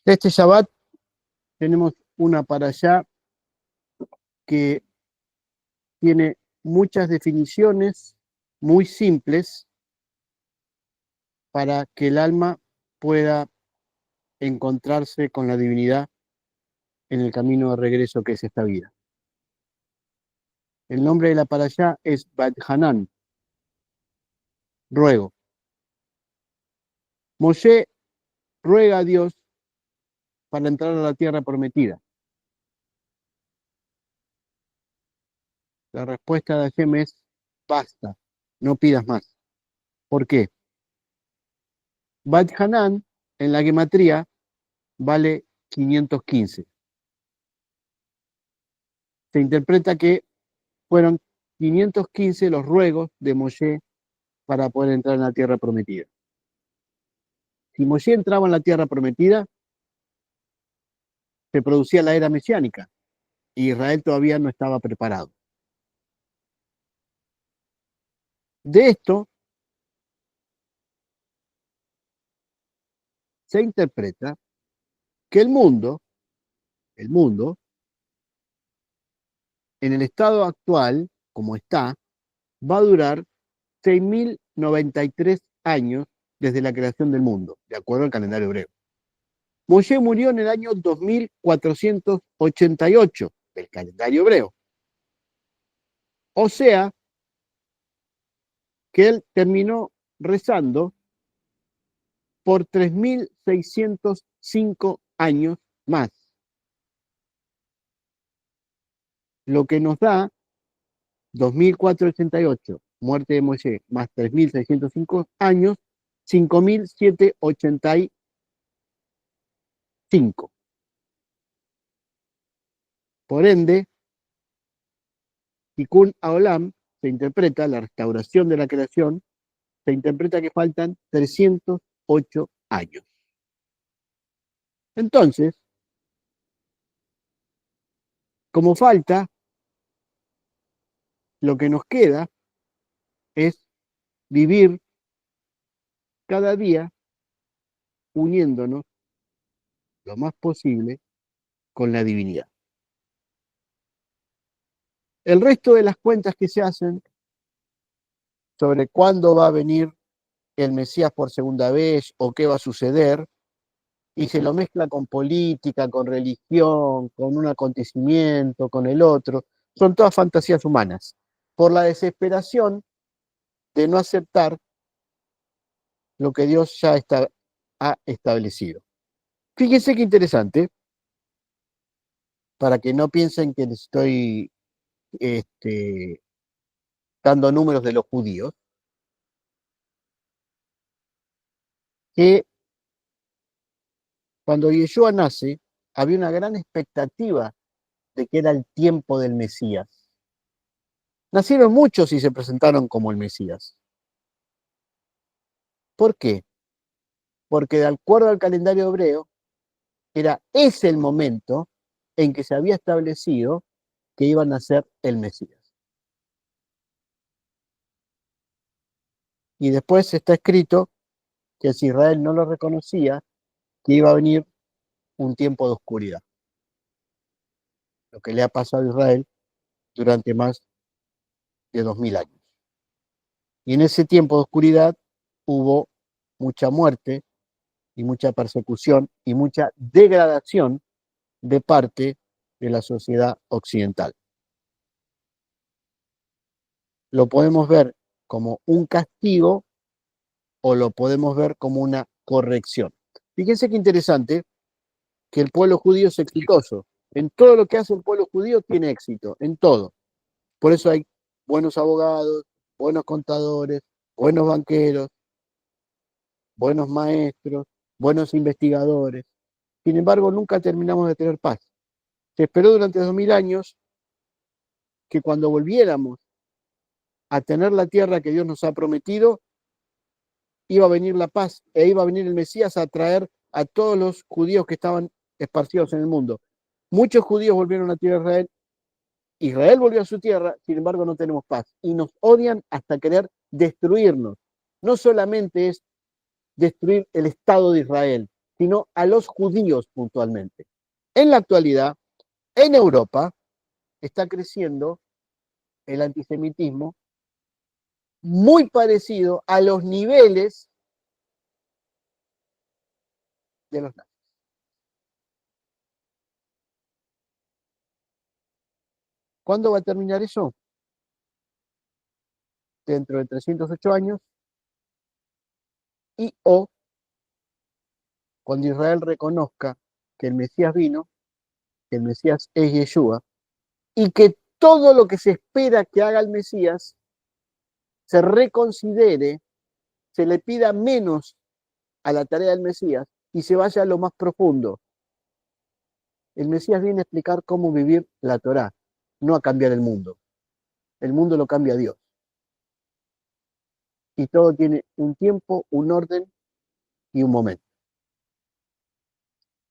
Este Shabbat tenemos una parashá que tiene muchas definiciones muy simples para que el alma pueda encontrarse con la divinidad en el camino de regreso que es esta vida. El nombre de la parashá es Bat Hanan, ruego. Moshe ruega a Dios para entrar a la tierra prometida. La respuesta de Hashem es: basta, no pidas más. ¿Por qué? Bat Hanan en la gematría vale 515. Se interpreta que fueron 515 los ruegos de Moshe para poder entrar en la tierra prometida. Si Moshe entraba en la tierra prometida, se producía la era mesiánica y Israel todavía no estaba preparado. De esto se interpreta que el mundo, en el estado actual, como está, va a durar 6.093 años desde la creación del mundo, de acuerdo al calendario hebreo. Moshe murió en el año 2488 del calendario hebreo. O sea, que él terminó rezando por 3.605 años más, lo que nos da 2.488, muerte de Moshe, más 3.605 años, 5.785. Por ende, Tikkun Haolam se interpreta, la restauración de la creación, se interpreta que faltan 308 años. Entonces, como falta, lo que nos queda es vivir cada día uniéndonos lo más posible con la divinidad. El resto de las cuentas que se hacen sobre cuándo va a venir el Mesías por segunda vez o qué va a suceder, y se lo mezcla con política, con religión, con un acontecimiento, con el otro, son todas fantasías humanas, por la desesperación de no aceptar lo que Dios ya ha establecido. Fíjense qué interesante, para que no piensen que les estoy dando números de los judíos, que cuando Yeshua nace, había una gran expectativa de que era el tiempo del Mesías. Nacieron muchos y se presentaron como el Mesías. ¿Por qué? Porque de acuerdo al calendario hebreo, era ese el momento en que se había establecido que iban a ser el Mesías. Y después está escrito que si Israel no lo reconocía, que iba a venir un tiempo de oscuridad. Lo que le ha pasado a Israel durante más de 2000 años. Y en ese tiempo de oscuridad hubo mucha muerte y mucha persecución y mucha degradación de parte de la sociedad occidental. Lo podemos ver como un castigo o lo podemos ver como una corrección. Fíjense qué interesante que el pueblo judío es exitoso. En todo lo que hace el pueblo judío tiene éxito, en todo. Por eso hay buenos abogados, buenos contadores, buenos banqueros, buenos maestros, buenos investigadores. Sin embargo, nunca terminamos de tener paz. Se esperó durante 2000 años que cuando volviéramos a tener la tierra que Dios nos ha prometido, iba a venir la paz e iba a venir el Mesías a traer a todos los judíos que estaban esparcidos en el mundo. Muchos judíos volvieron a tierra de Israel, Israel volvió a su tierra, sin embargo no tenemos paz y nos odian hasta querer destruirnos. No solamente es destruir el Estado de Israel, sino a los judíos puntualmente. En la actualidad, en Europa, está creciendo el antisemitismo muy parecido a los niveles de los nazis. ¿Cuándo va a terminar eso? Dentro de 308 años y o cuando Israel reconozca que el Mesías vino, que el Mesías es Yeshua, y que todo lo que se espera que haga el Mesías se reconsidere, se le pida menos a la tarea del Mesías y se vaya a lo más profundo. El Mesías viene a explicar cómo vivir la Torá, no a cambiar el mundo. El mundo lo cambia Dios. Y todo tiene un tiempo, un orden y un momento.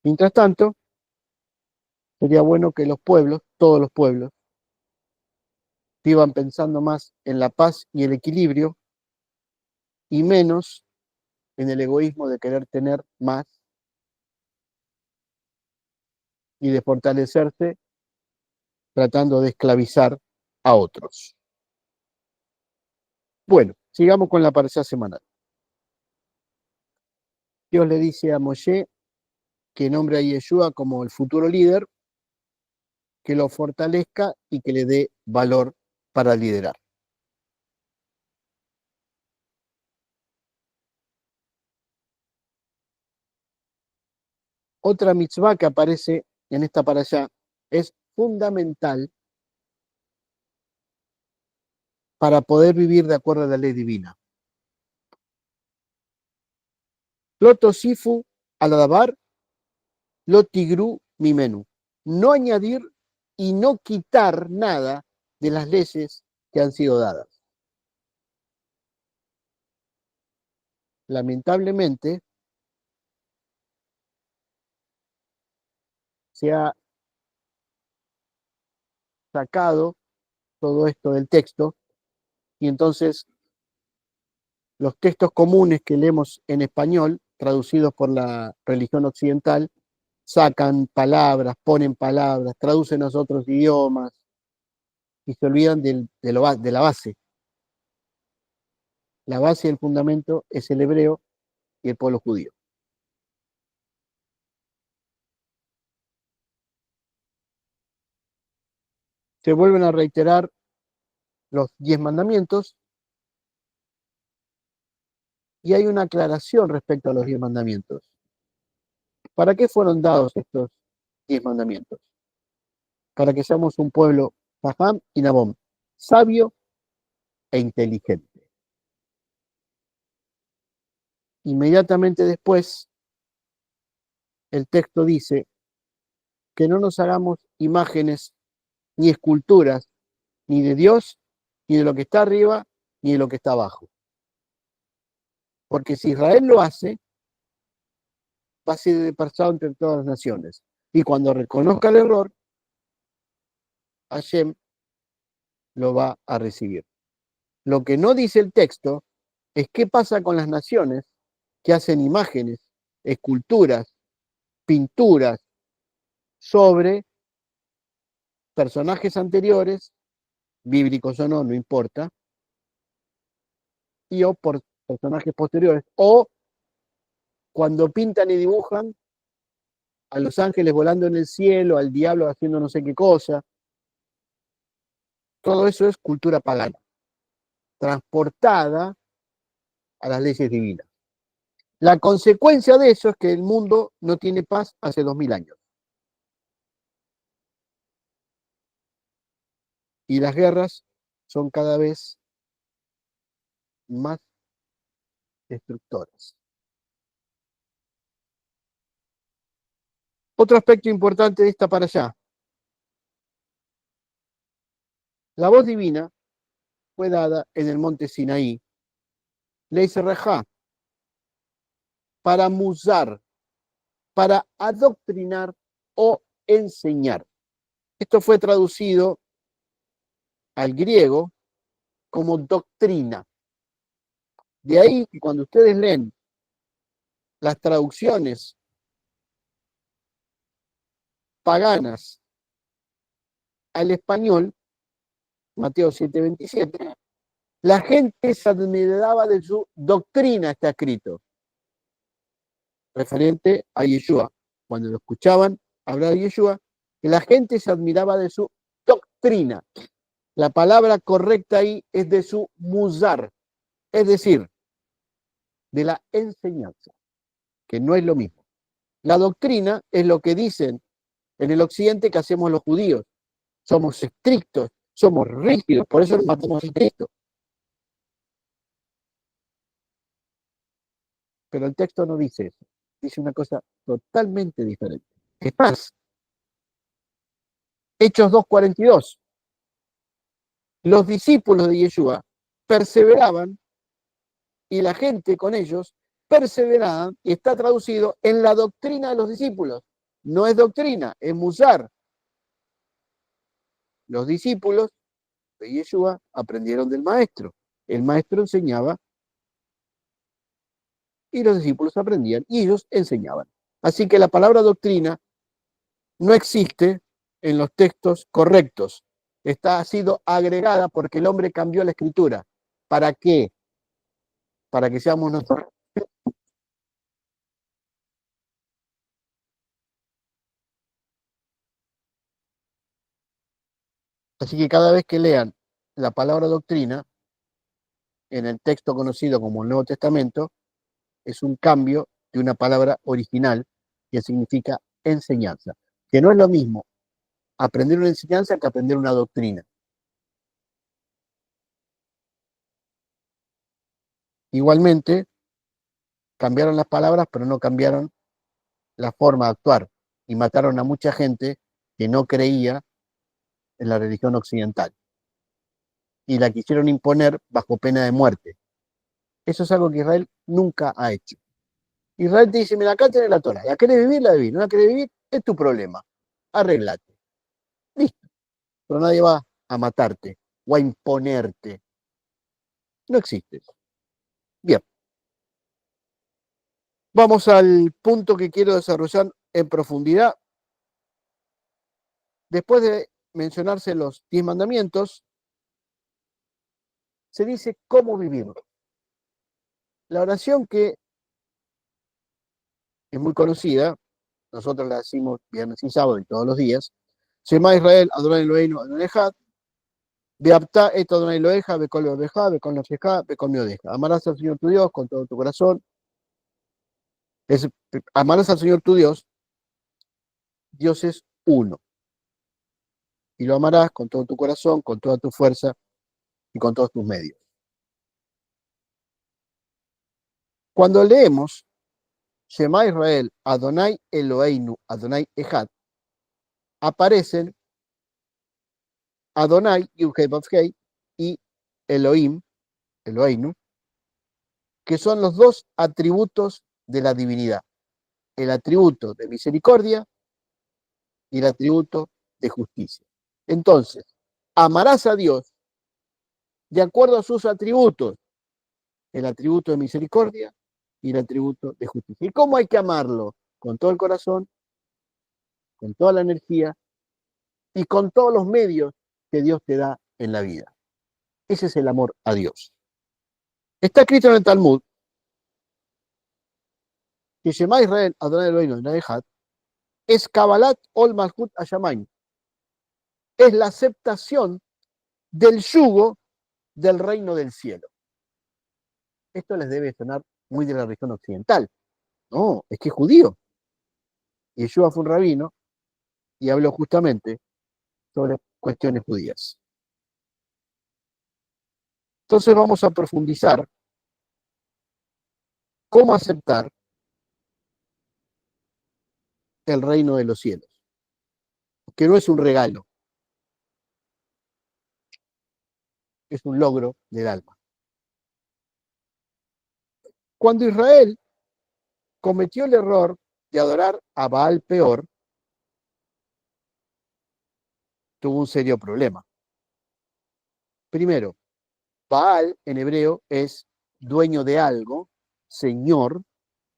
Mientras tanto, sería bueno que los pueblos, todos los pueblos, vivan pensando más en la paz y el equilibrio y menos en el egoísmo de querer tener más y de fortalecerse tratando de esclavizar a otros. Bueno, sigamos con la parashá semanal. Dios le dice a Moshe que nombre a Yeshua como el futuro líder, que lo fortalezca y que le dé valor para liderar. Otra mitzvah que aparece en esta parashá es fundamental para poder vivir de acuerdo a la ley divina. Lo tosifu al-adabar, lo tigru mimenu. No añadir y no quitar nada de las leyes que han sido dadas. Lamentablemente, se ha sacado todo esto del texto y entonces los textos comunes que leemos en español, traducidos por la religión occidental, sacan palabras, ponen palabras, traducen a otros idiomas y se olvidan de la base. La base y el fundamento es el hebreo y el pueblo judío. Se vuelven a reiterar los 10 mandamientos y hay una aclaración respecto a los 10 mandamientos. ¿Para qué fueron dados estos 10 mandamientos? Para que seamos un pueblo Faham y Nabom, sabio e inteligente. Inmediatamente después, el texto dice que no nos hagamos imágenes ni esculturas, ni de Dios, ni de lo que está arriba, ni de lo que está abajo. Porque si Israel lo hace, va a ser dispersado entre todas las naciones. Y cuando reconozca el error, Hashem lo va a recibir. Lo que no dice el texto es qué pasa con las naciones que hacen imágenes, esculturas, pinturas sobre personajes anteriores, bíblicos o no, no importa, y o por personajes posteriores, o cuando pintan y dibujan a los ángeles volando en el cielo, al diablo haciendo no sé qué cosa. Todo eso es cultura pagana, transportada a las leyes divinas. La consecuencia de eso es que el mundo no tiene paz hace 2000 años. Y las guerras son cada vez más destructoras. Otro aspecto importante de esta para allá. La voz divina fue dada en el monte Sinaí, Ley Serrajá, para musar, para adoctrinar o enseñar. Esto fue traducido al griego como doctrina. De ahí que cuando ustedes leen las traducciones paganas al español, Mateo 7:27, la gente se admiraba de su doctrina, está escrito, referente a Yeshua. Cuando lo escuchaban hablar de Yeshua, la gente se admiraba de su doctrina. La palabra correcta ahí es de su musar, es decir, de la enseñanza, que no es lo mismo. La doctrina es lo que dicen en el occidente que hacemos los judíos. Somos estrictos, somos rígidos, por eso nos matamos a Cristo. Pero el texto no dice eso, dice una cosa totalmente diferente. Es más, Hechos 2:42, los discípulos de Yeshua perseveraban y la gente con ellos perseveraba, y está traducido en la doctrina de los discípulos. No es doctrina, es musar. Los discípulos de Yeshua aprendieron del maestro. El maestro enseñaba y los discípulos aprendían y ellos enseñaban. Así que la palabra doctrina no existe en los textos correctos. Ha sido agregada porque el hombre cambió la escritura. ¿Para qué? Para que seamos nosotros. Así que cada vez que lean la palabra doctrina en el texto conocido como el Nuevo Testamento, es un cambio de una palabra original que significa enseñanza, que no es lo mismo aprender una enseñanza que aprender una doctrina. Igualmente, cambiaron las palabras, pero no cambiaron la forma de actuar y mataron a mucha gente que no creía en la religión occidental y la quisieron imponer bajo pena de muerte. Eso es algo que Israel nunca ha hecho. Israel te dice, mira, acá tenés la Torah, ¿la querés vivir? La vivís, no la querés vivir, es tu problema, arreglate, listo, pero nadie va a matarte o a imponerte, no existe eso. Bien, vamos al punto que quiero desarrollar en profundidad. Después de mencionarse los 10 mandamientos, se dice cómo vivirlo. La oración que es muy conocida, nosotros la decimos viernes y sábado y todos los días, Shema Israel, Adonai Eloheinu, Adonai Echad, Beapta et Adonai Eloheja, Bekol Bebeja, Bekol Nafsheja, Bekol Miodeja. Amarás al Señor tu Dios con todo tu corazón. Amarás al Señor tu Dios, Dios es uno. Y lo amarás con todo tu corazón, con toda tu fuerza y con todos tus medios. Cuando leemos Shema Israel, Adonai Eloheinu, Adonai Echad, aparecen Adonai, Yud-Hei, Vav-Hei, y Elohim, Eloheinu, que son los dos atributos de la divinidad. El atributo de misericordia y el atributo de justicia. Entonces, amarás a Dios de acuerdo a sus atributos, el atributo de misericordia y el atributo de justicia. ¿Y cómo hay que amarlo? Con todo el corazón, con toda la energía y con todos los medios que Dios te da en la vida. Ese es el amor a Dios. Está escrito en el Talmud que Shema Israel, Adonai Eloheinu, Adonai Echad, es Kabbalat Ol Malchut Hashamayim. Es la aceptación del yugo del reino del cielo. Esto les debe sonar muy de la región occidental. No, es que es judío. Yeshua fue un rabino y habló justamente sobre cuestiones judías. Entonces vamos a profundizar cómo aceptar el reino de los cielos, que no es un regalo, es un logro del alma. Cuando Israel cometió el error de adorar a Baal Peor, tuvo un serio problema. Primero, Baal en hebreo es dueño de algo, señor,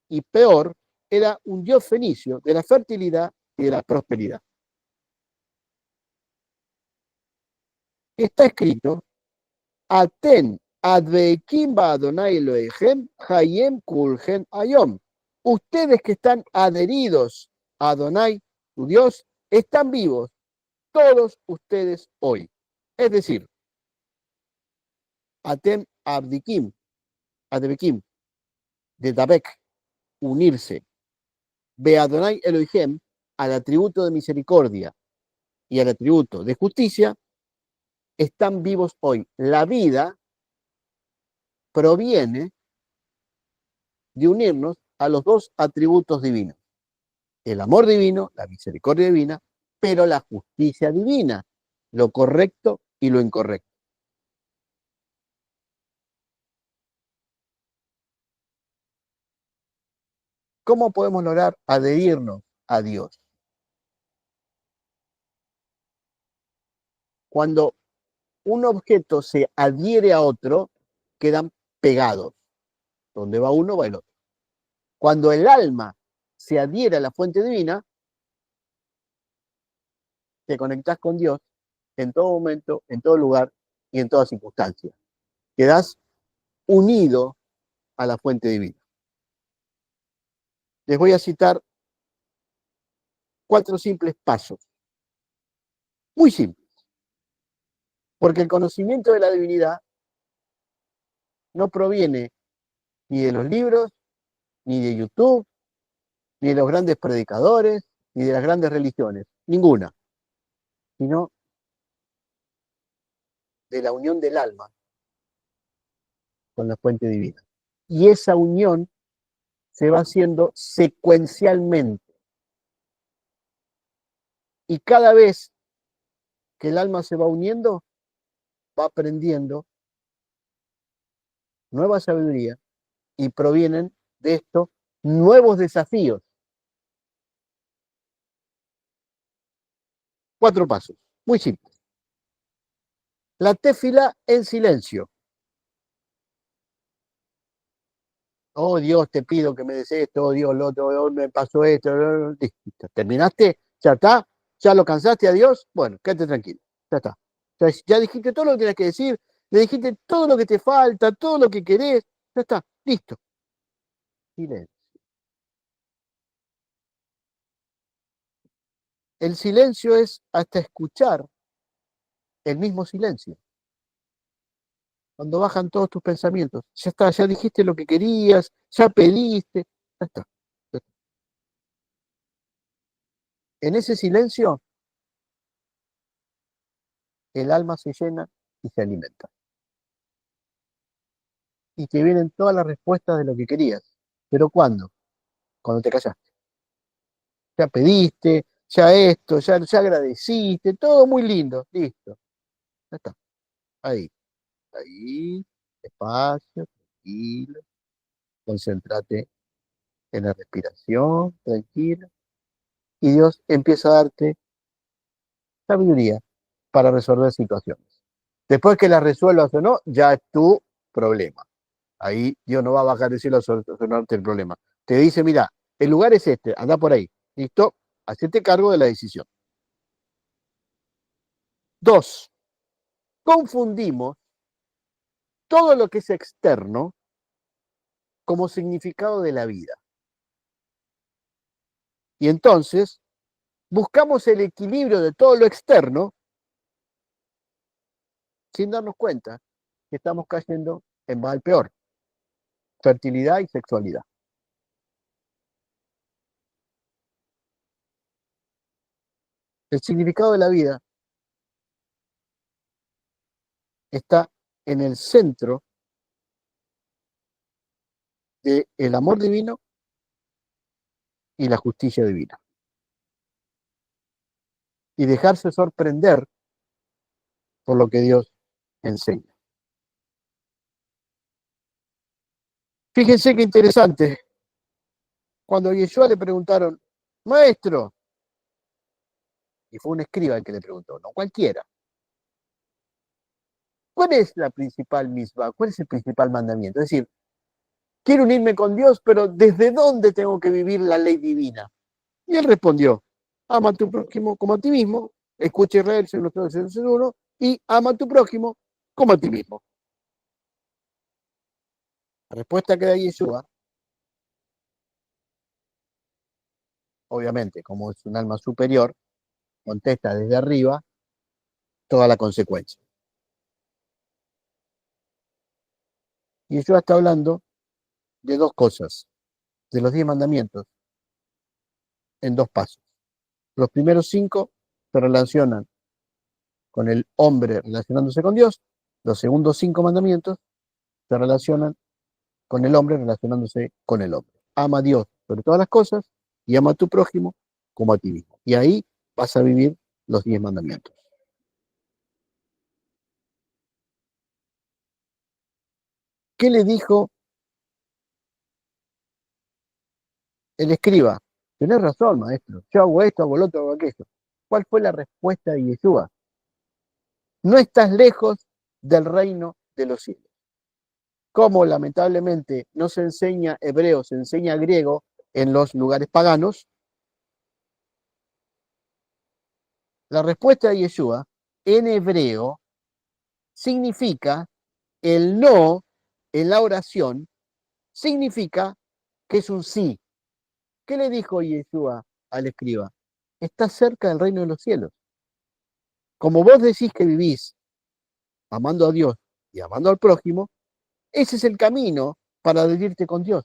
y Peor era un dios fenicio de la fertilidad y de la prosperidad. está escrito, Aten adveikim ba Adonai Elohechem hayem kulhem ayom. Ustedes que están adheridos a Adonai, tu Dios, están vivos, todos ustedes hoy. Es decir, Atem abdikim, advekim, de Dabek, unirse, Be Adonai Elohim, al atributo de misericordia y al atributo de justicia, están vivos hoy. La vida proviene de unirnos a los dos atributos divinos. El amor divino, la misericordia divina, pero la justicia divina, lo correcto y lo incorrecto. ¿Cómo podemos lograr adherirnos a Dios? Cuando un objeto se adhiere a otro, quedan pegados. Donde va uno, va el otro. Cuando el alma se adhiere a la fuente divina, te conectás con Dios en todo momento, en todo lugar y en toda circunstancia. Quedás unido a la fuente divina. Les voy a citar 4 simples pasos. Muy simples. Porque el conocimiento de la divinidad no proviene ni de los libros, ni de YouTube, ni de los grandes predicadores, ni de las grandes religiones. Ninguna. Sino de la unión del alma con la fuente divina. Y esa unión se va haciendo secuencialmente. Y cada vez que el alma se va uniendo, va aprendiendo nueva sabiduría y provienen de esto nuevos desafíos. 4 pasos, muy simples. La tefila en silencio. Oh Dios, te pido que me des esto, oh Dios, lo otro, oh, me pasó esto. Listo. ¿Terminaste? ¿Ya está? ¿Ya lo cansaste a Dios? Bueno, quédate tranquilo, ya está. Ya dijiste todo lo que tienes que decir, le dijiste todo lo que te falta, todo lo que querés, ya está, listo. Silencio. El silencio es hasta escuchar el mismo silencio. Cuando bajan todos tus pensamientos, ya está, ya dijiste lo que querías, ya pediste, ya está. En ese silencio, el alma se llena y se alimenta. Y te vienen todas las respuestas de lo que querías. ¿Pero cuándo? Cuando te callaste. Ya pediste, ya esto, ya agradeciste, todo muy lindo, listo. Ya está. Ahí, ahí, despacio, tranquilo. Concéntrate en la respiración, tranquilo. Y Dios empieza a darte sabiduría para resolver situaciones. Después que las resuelvas o no, ya es tu problema. Ahí Dios no va a bajar del cielo a solucionarte el problema. Te dice, mira, el lugar es este, anda por ahí. ¿Listo? Hacete cargo de la decisión. 2. Confundimos todo lo que es externo como significado de la vida. Y entonces buscamos el equilibrio de todo lo externo sin darnos cuenta que estamos cayendo en mal peor. Fertilidad y sexualidad. El significado de la vida está en el centro del amor divino y la justicia divina. Y dejarse sorprender por lo que Dios enseña. Fíjense qué interesante. Cuando a Yeshua le preguntaron, maestro, y fue un escriba el que le preguntó, no cualquiera, ¿cuál es la principal misma? ¿Cuál es el principal mandamiento? Es decir, quiero unirme con Dios, pero ¿desde dónde tengo que vivir la ley divina? Y él respondió, ama a tu prójimo como a ti mismo, escucha Israel, según los 3 uno, y ama a tu prójimo como a ti mismo. La respuesta que da Yeshua, obviamente, como es un alma superior, contesta desde arriba toda la consecuencia. Yeshua está hablando de dos cosas, de los 10 mandamientos, en dos pasos. Los primeros 5 se relacionan con el hombre relacionándose con Dios, los segundos 5 mandamientos se relacionan con el hombre relacionándose con el hombre. Ama a Dios sobre todas las cosas y ama a tu prójimo como a ti mismo. Y ahí vas a vivir los 10 mandamientos. ¿Qué le dijo el escriba? Tenés razón, maestro. Yo hago esto, hago lo otro, hago aquello. ¿Cuál fue la respuesta de Yeshua? No estás lejos del reino de los cielos. Como lamentablemente no se enseña hebreo, se enseña griego en los lugares paganos, la respuesta de Yeshua en hebreo significa el no en la oración, significa que es un sí. ¿Qué le dijo Yeshua al escriba? Estás cerca del reino de los cielos. Como vos decís que vivís amando a Dios y amando al prójimo, ese es el camino para adherirte con Dios.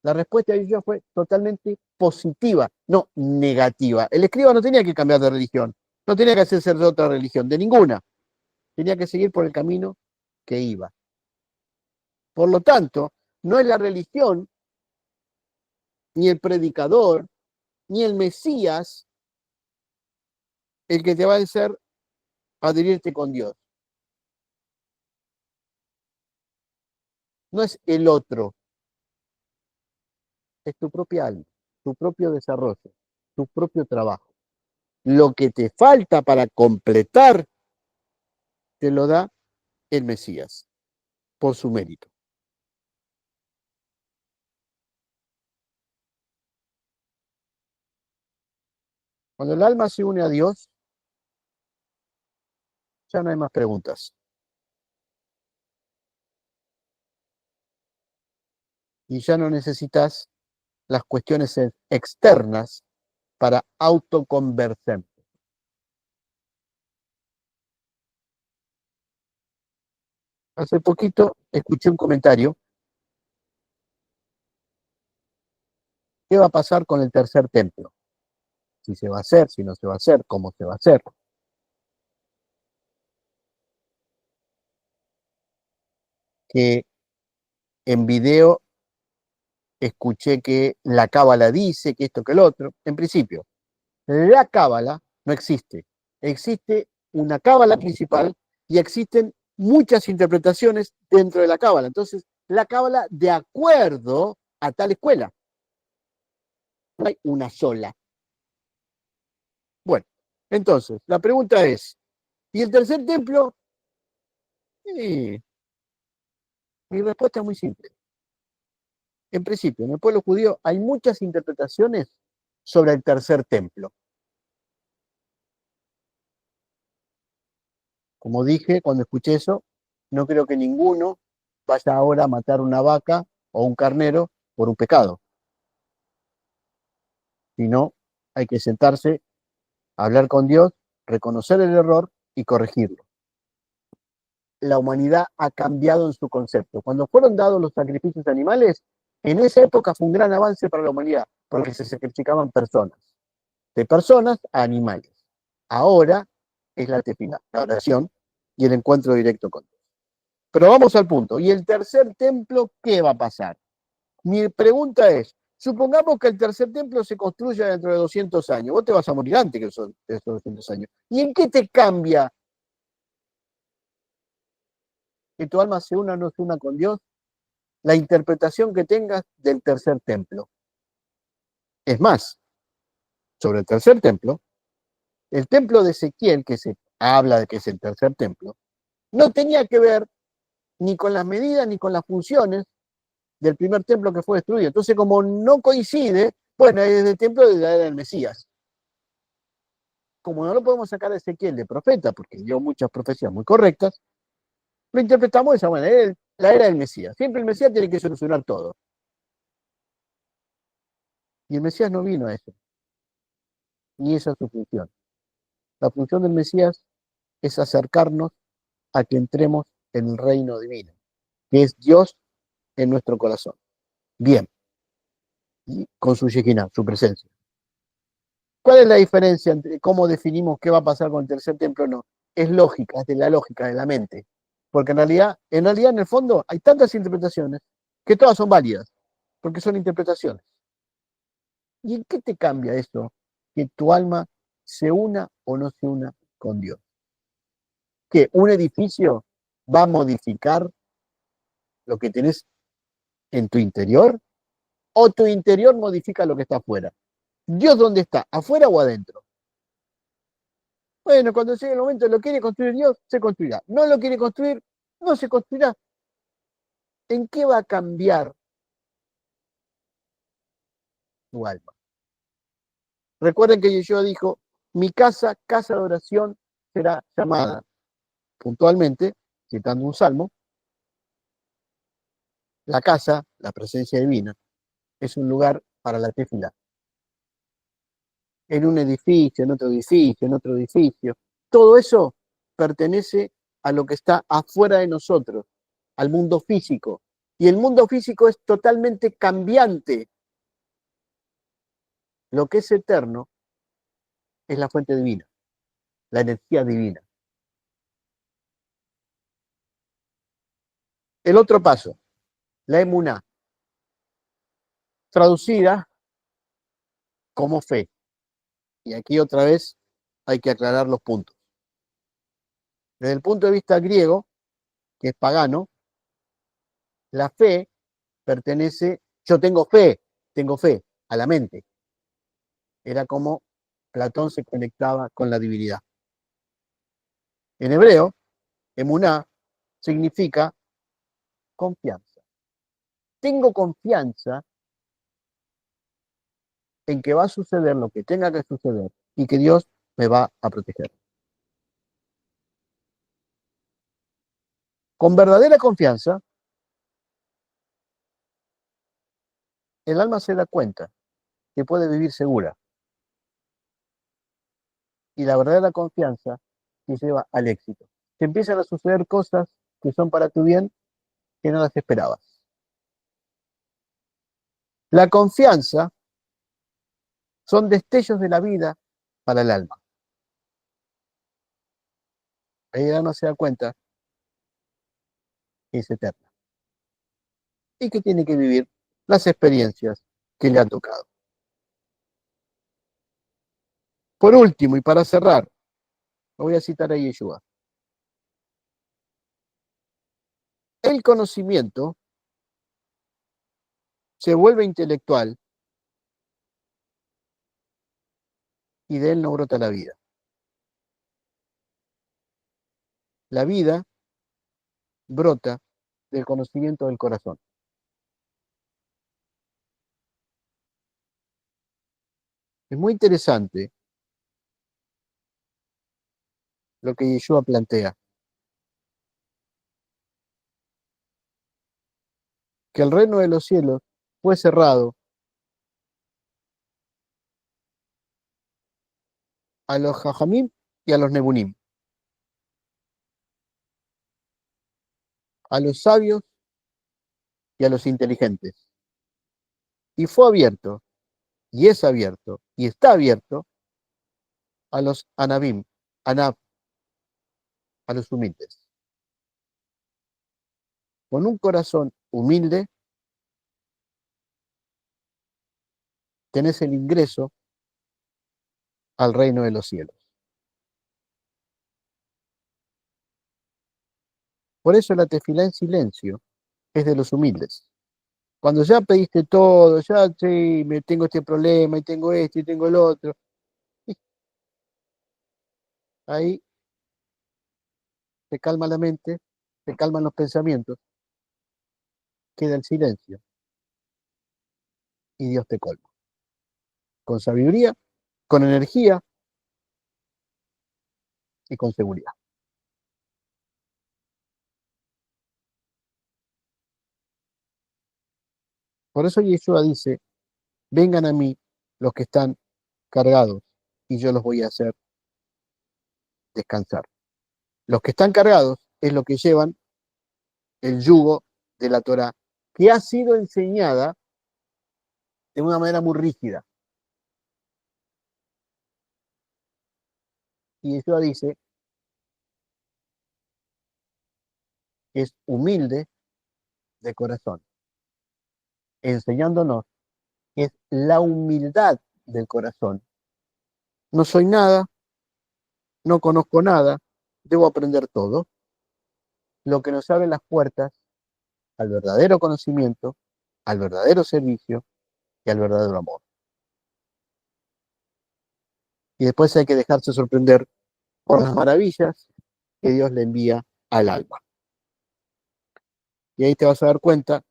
La respuesta de Yeshua fue totalmente positiva, no negativa. El escriba no tenía que cambiar de religión, no tenía que hacerse de otra religión, de ninguna. Tenía que seguir por el camino que iba. Por lo tanto, no es la religión, ni el predicador, ni el Mesías el que te va a hacer adherirte con Dios. No es el otro, es tu propia alma, tu propio desarrollo, tu propio trabajo. Lo que te falta para completar, te lo da el Mesías, por su mérito. Cuando el alma se une a Dios, ya no hay más preguntas. Y ya no necesitas las cuestiones externas para autoconversarte. Hace poquito escuché un comentario. ¿Qué va a pasar con el tercer templo? Si se va a hacer, si no se va a hacer, cómo se va a hacer. Que en video escuché que la cábala dice que esto, que el otro. En principio, la cábala no existe. Existe una cábala principal y existen muchas interpretaciones dentro de la cábala. Entonces, la cábala de acuerdo a tal escuela. No hay una sola. Bueno, entonces, la pregunta es, ¿y el tercer templo? Sí, mi respuesta es muy simple. En principio, en el pueblo judío hay muchas interpretaciones sobre el tercer templo. Como dije, cuando escuché eso, no creo que ninguno vaya ahora a matar una vaca o un carnero por un pecado. Sino, hay que sentarse, hablar con Dios, reconocer el error y corregirlo. La humanidad ha cambiado en su concepto. Cuando fueron dados los sacrificios animales, en esa época fue un gran avance para la humanidad, porque se sacrificaban personas, de personas a animales. Ahora es la tefilá, la oración y el encuentro directo con Dios. Pero vamos al punto. ¿Y el tercer templo qué va a pasar? Mi pregunta es, supongamos que el tercer templo se construya dentro de 200 años. Vos te vas a morir antes que esos 200 años. ¿Y en qué te cambia que tu alma se una o no se una con Dios? La interpretación que tengas del tercer templo. Es más, sobre el tercer templo, el templo de Ezequiel, que se habla de que es el tercer templo, no tenía que ver ni con las medidas ni con las funciones del primer templo que fue destruido. Entonces, como no coincide, bueno, es el templo de la era del Mesías. como no lo podemos sacar a Ezequiel de profeta, porque dio muchas profecías muy correctas, lo interpretamos de esa manera, la era del Mesías. Siempre el Mesías tiene que solucionar todo. Y el Mesías no vino a eso, ni esa es su función. La función del Mesías es acercarnos a que entremos en el reino divino, que es Dios en nuestro corazón. Bien, y con su Shekinah, su presencia. ¿Cuál es la diferencia entre cómo definimos qué va a pasar con el tercer templo? No, es lógica, es de la lógica, de la mente. Porque en realidad, en el fondo, hay tantas interpretaciones que todas son válidas, porque son interpretaciones. ¿Y en qué te cambia eso? Que tu alma se una o no se una con Dios. Que un edificio va a modificar lo que tenés en tu interior o tu interior modifica lo que está afuera. ¿Dios dónde está? ¿Afuera o adentro? Bueno, cuando llegue el momento lo quiere construir Dios, se construirá. No lo quiere construir, no se construirá. ¿En qué va a cambiar tu alma? Recuerden que Yeshua dijo, mi casa, casa de oración, será llamada puntualmente, citando un salmo, la casa, la presencia divina, es un lugar para la tefila. En un edificio, en otro edificio, en otro edificio. Todo eso pertenece a lo que está afuera de nosotros, al mundo físico. Y el mundo físico es totalmente cambiante. Lo que es eterno es la fuente divina, la energía divina. El otro paso, la emuná, traducida como fe. Y aquí otra vez hay que aclarar los puntos. Desde el punto de vista griego, que es pagano, la fe pertenece, yo tengo fe a la mente. Era como Platón se conectaba con la divinidad. En hebreo, emuná significa confianza. Tengo confianza en que va a suceder lo que tenga que suceder y que Dios me va a proteger. Con verdadera confianza, el alma se da cuenta que puede vivir segura. Y la verdadera confianza te lleva al éxito. Te empiezan a suceder cosas que son para tu bien que no las esperabas. La confianza son destellos de la vida para el alma. Ahí el alma se da cuenta que es eterna y que tiene que vivir las experiencias que le han tocado. Por último, y para cerrar, voy a citar a Yeshua. El conocimiento se vuelve intelectual y de él no brota la vida. La vida brota del conocimiento del corazón. Es muy interesante lo que Yeshua plantea, que el reino de los cielos fue cerrado a los jajamim y a los nebunim, a los sabios y a los inteligentes. Y fue abierto, y es abierto, y está abierto a los anabim, anab, a los humildes. Con un corazón humilde tenés el ingreso al reino de los cielos. Por eso la tefilá en silencio es de los humildes. Cuando ya pediste todo, ya sí, me tengo este problema, y tengo esto, y tengo el otro, y ahí se calma la mente, se calman los pensamientos, queda el silencio y Dios te colma. Con sabiduría, con energía y con seguridad. Por eso Yeshua dice, vengan a mí los que están cargados y yo los voy a hacer descansar. Los que están cargados es lo que llevan el yugo de la Torá, que ha sido enseñada de una manera muy rígida. Y Yeshua dice, es humilde de corazón, enseñándonos que es la humildad del corazón. No soy nada, no conozco nada, debo aprender todo, lo que nos abre las puertas al verdadero conocimiento, al verdadero servicio y al verdadero amor. Y después hay que dejarse sorprender por las maravillas que Dios le envía al alma. Y ahí te vas a dar cuenta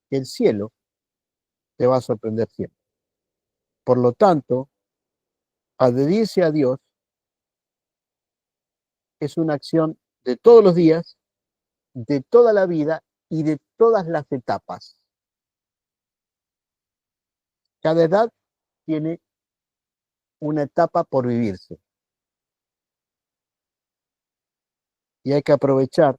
que el cielo te va a sorprender siempre. Por lo tanto, adherirse a Dios es una acción de todos los días, de toda la vida y de todas las etapas. Cada edad tiene una etapa por vivirse y hay que aprovechar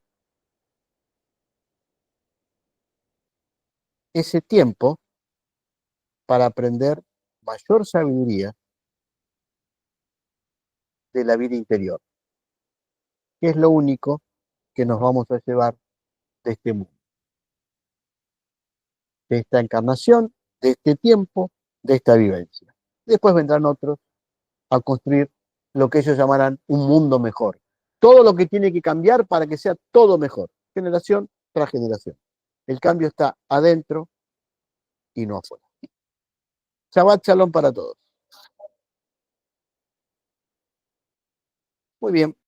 ese tiempo para aprender mayor sabiduría de la vida interior, que es lo único que nos vamos a llevar de este mundo, de esta encarnación, de este tiempo, de esta vivencia. Después vendrán otros a construir lo que ellos llamarán un mundo mejor. Todo lo que tiene que cambiar para que sea todo mejor, generación tras generación. El cambio está adentro y no afuera. Shabbat shalom para todos. Muy bien.